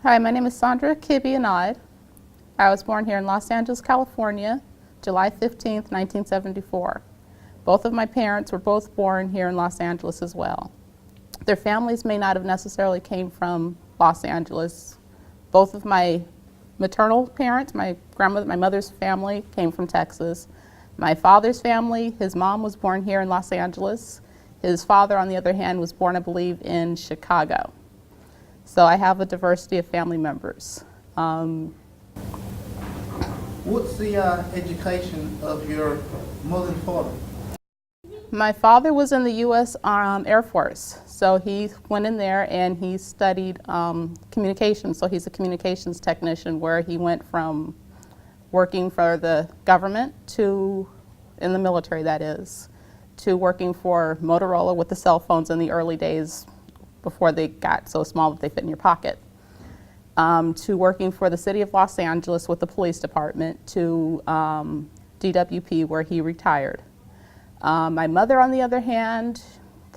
Hi, my name is Sandra and I was born here in Los Angeles, California, July 15th, 1974. Both of my parents were both born here in Los Angeles as well. Their families may not have necessarily came from Los Angeles. Both of my maternal parents, my grandmother, my mother's family came from Texas. My father's family, his mom was born here in Los Angeles. His father, on the other hand, was born, I believe, in Chicago. So I have a diversity of family members. What's the education of your mother and father? My father was in the U.S. Air Force, so he went in there and he studied communications. So he's a communications technician, where he went from working for the government to, in the military that is, to working for Motorola with the cell phones in the early days before they got so small that they fit in your pocket, to working for the city of Los Angeles with the police department, to DWP, where he retired. My mother, on the other hand,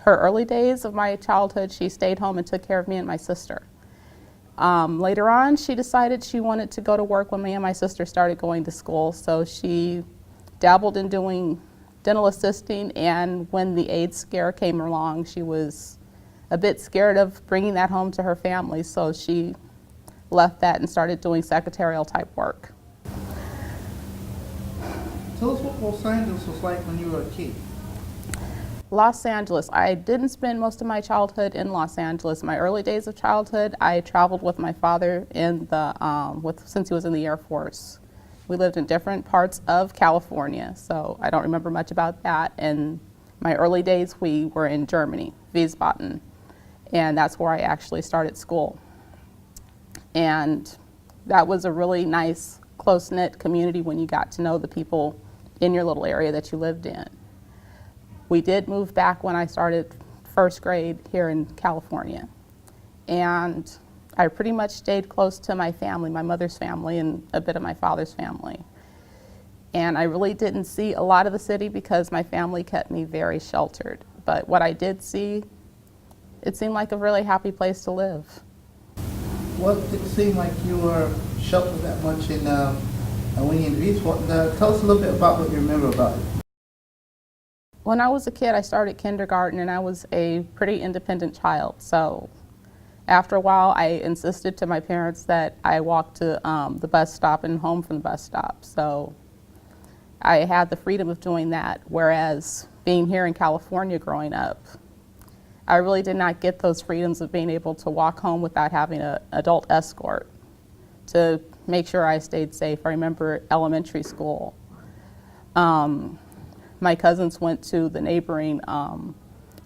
her early days of my childhood, she stayed home and took care of me and my sister. Later on, she decided she wanted to go to work when me and my sister started going to school, so she dabbled in doing dental assisting, and when the AIDS scare came along, she was a bit scared of bringing that home to her family, so she left that and started doing secretarial type work. Tell us what Los Angeles was like when you were a kid. Los Angeles, I didn't spend most of my childhood in Los Angeles. My early days of childhood, I traveled with my father in the, since he was in the Air Force. We lived in different parts of California, so I don't remember much about that. And my early days, we were in Germany, Wiesbaden, and that's where I actually started school. And that was a really nice, close-knit community when you got to know the people in your little area that you lived in. We did move back when I started first grade here in California. And I pretty much stayed close to my family, my mother's family, and a bit of my father's family. And I really didn't see a lot of the city because my family kept me very sheltered. But what I did see, it seemed like a really happy place to live. Well, it seemed like you were sheltered that much in when you in Wiesbaden. Tell us a little bit about what you remember about it. When I was a kid, I started kindergarten, and I was a pretty independent child. So after a while, I insisted to my parents that I walk to the bus stop and home from the bus stop. So I had the freedom of doing that, whereas being here in California growing up, I really did not get those freedoms of being able to walk home without having an adult escort to make sure I stayed safe. I remember elementary school. My cousins went to the neighboring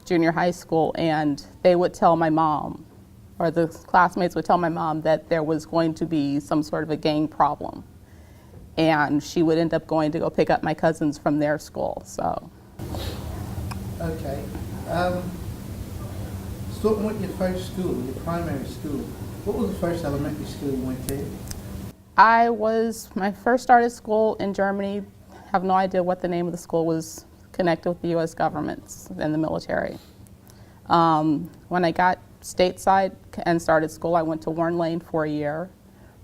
junior high school, and they would tell my mom, or the classmates would tell my mom, that there was going to be some sort of a gang problem. And she would end up going to go pick up my cousins from their school, so. Okay. Starting with your first school, your primary school, what was the first elementary school you went to? My first started school in Germany. Have no idea what the name of the school was, connected with the U.S. government and the military. When I got stateside and started school, I went to Warren Lane for a year.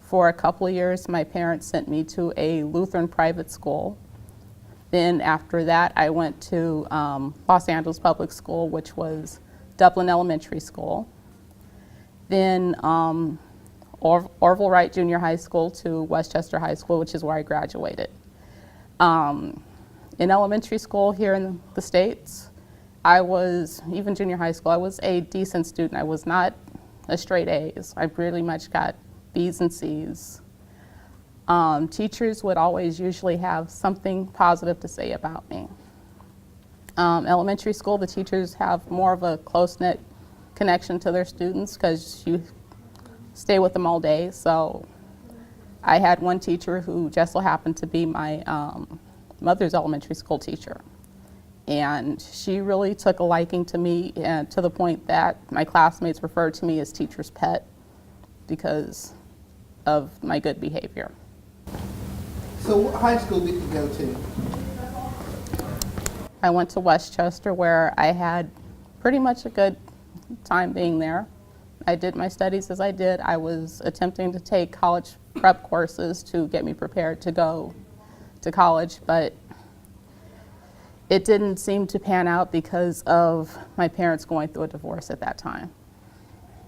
For a couple of years, my parents sent me to a Lutheran private school. Then after that, I went to Los Angeles Public School, which was Dublin Elementary School. Then Orville Wright Junior High School to Westchester High School, which is where I graduated. In elementary school here in the States, even junior high school, I was a decent student. I was not a straight A's. I pretty much got B's and C's. Teachers would always usually have something positive to say about me. Elementary school, the teachers have more of a close-knit connection to their students because you stay with them all day. So I had one teacher who just so happened to be my mother's elementary school teacher. And she really took a liking to me, and to the point that my classmates referred to me as teacher's pet because of my good behavior. So what high school did you go to? I went to Westchester, where I had pretty much a good time being there. I did my studies as I did. I was attempting to take college prep courses to get me prepared to go to college, but it didn't seem to pan out because of my parents going through a divorce at that time.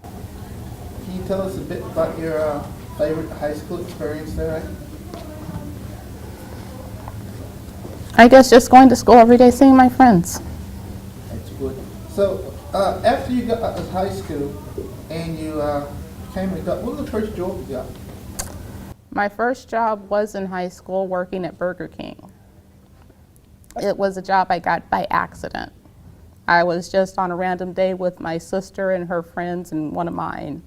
Can you tell us a bit about your favorite high school experience there? I guess just going to school every day, seeing my friends. That's good. So after you got out of high school and you became an adult, what was the first job you got? My first job was in high school working at Burger King. It was a job I got by accident. I was just on a random day with my sister and her friends and one of mine,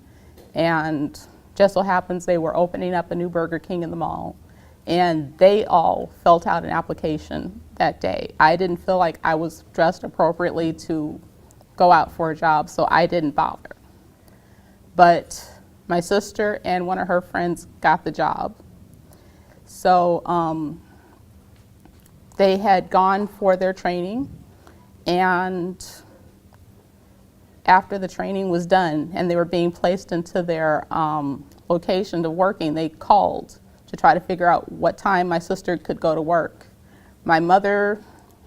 and just so happens they were opening up a new Burger King in the mall, and they all filled out an application that day. I didn't feel like I was dressed appropriately to go out for a job, so I didn't bother. But my sister and one of her friends got the job. So they had gone for their training, and after the training was done and they were being placed into their location to working, they called to try to figure out what time my sister could go to work. My mother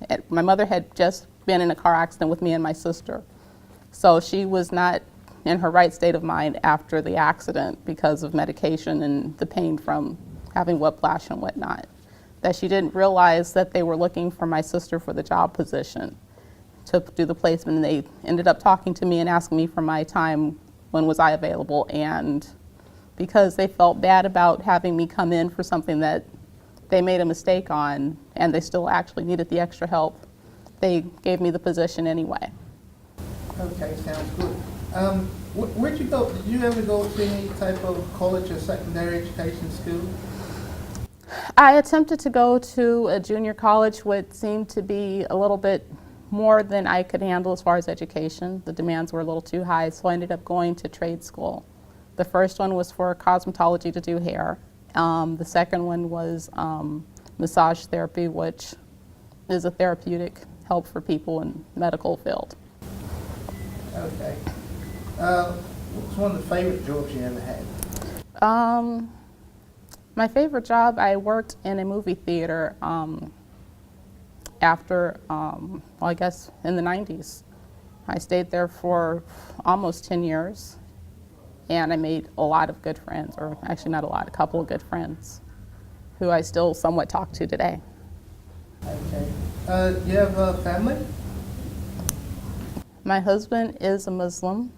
had just been in a car accident with me and my sister, so she was not in her right state of mind after the accident because of medication and the pain from having whiplash and whatnot, that she didn't realize that they were looking for my sister for the job position to do the placement. And they ended up talking to me and asking me for my time, when was I available, and because they felt bad about having me come in for something that they made a mistake on and they still actually needed the extra help, they gave me the position anyway. Okay, sounds good. Where'd you go? Did you ever go to any type of college or secondary education school? I attempted to go to a junior college, which seemed to be a little bit more than I could handle as far as education. The demands were a little too high, so I ended up going to trade school. The first one was for cosmetology to do hair. The second one was massage therapy, which is a therapeutic help for people in medical field. Okay. What's one of the favorite jobs you ever had? My favorite job, I worked in a movie theater after, well, I guess in the 90s. I stayed there for almost 10 years, and I made a lot of good friends, or actually not a lot, a couple of good friends, who I still somewhat talk to today. Okay. You have a family? My husband is a Muslim.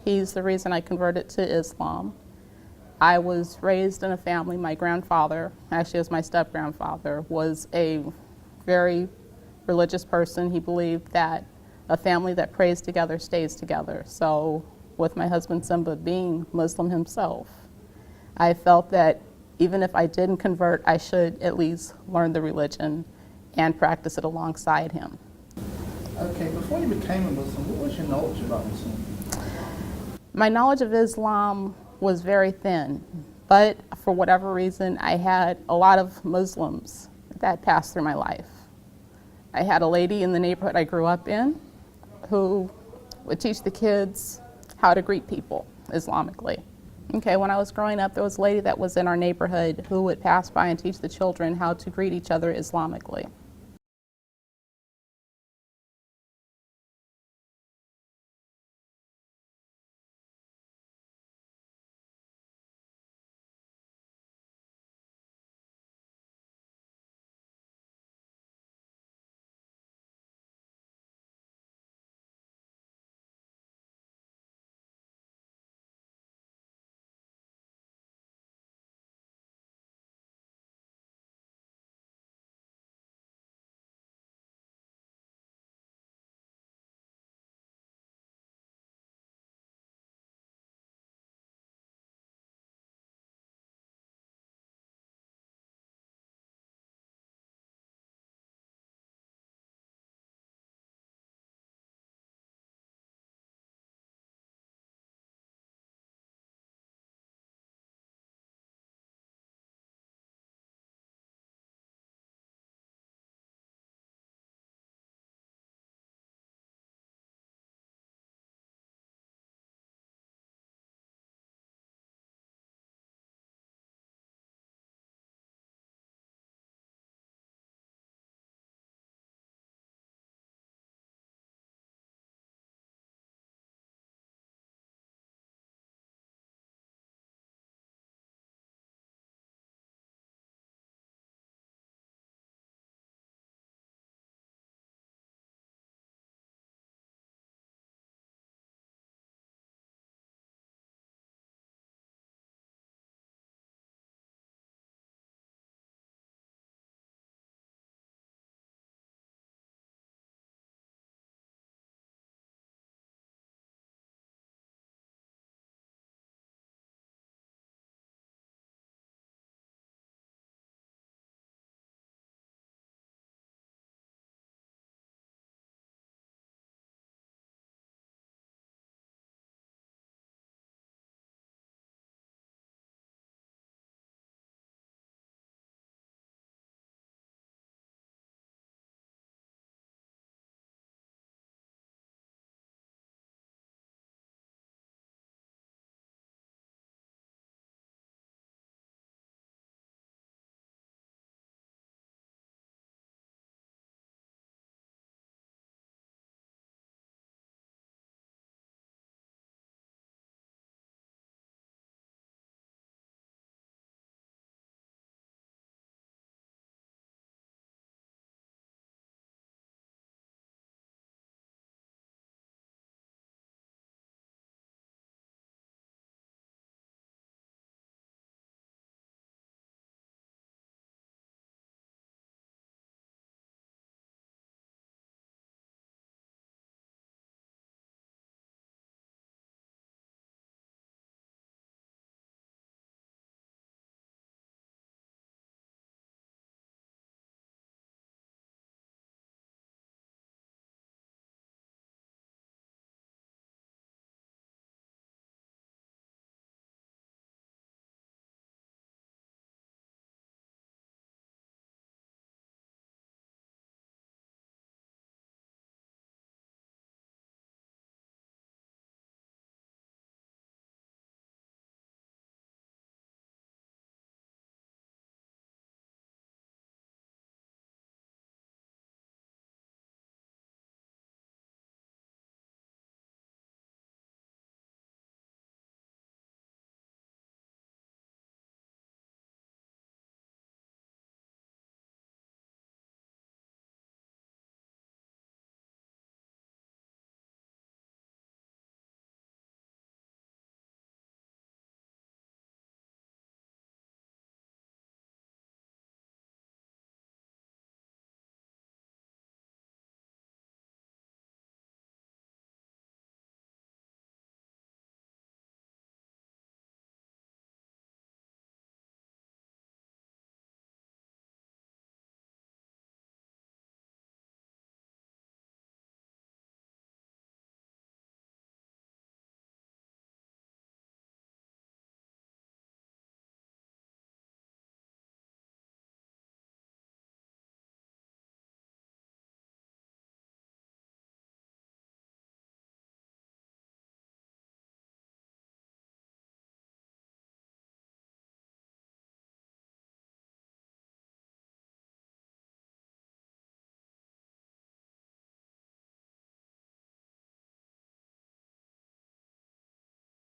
He's the reason I converted to Islam. I was raised in a family. My grandfather, actually it was my step-grandfather, was a very religious person. He believed that a family that prays together stays together. So with my husband Simba being Muslim himself, I felt that even if I didn't convert, I should at least learn the religion and practice it alongside him. Okay, before you became a Muslim, what was your knowledge about Islam? My knowledge of Islam was very thin, but for whatever reason, I had a lot of Muslims that passed through my life. I had a lady in the neighborhood I grew up in who would teach the kids how to greet people Islamically. Okay, when I was growing up, there was a lady that was in our neighborhood who would pass by and teach the children how to greet each other Islamically.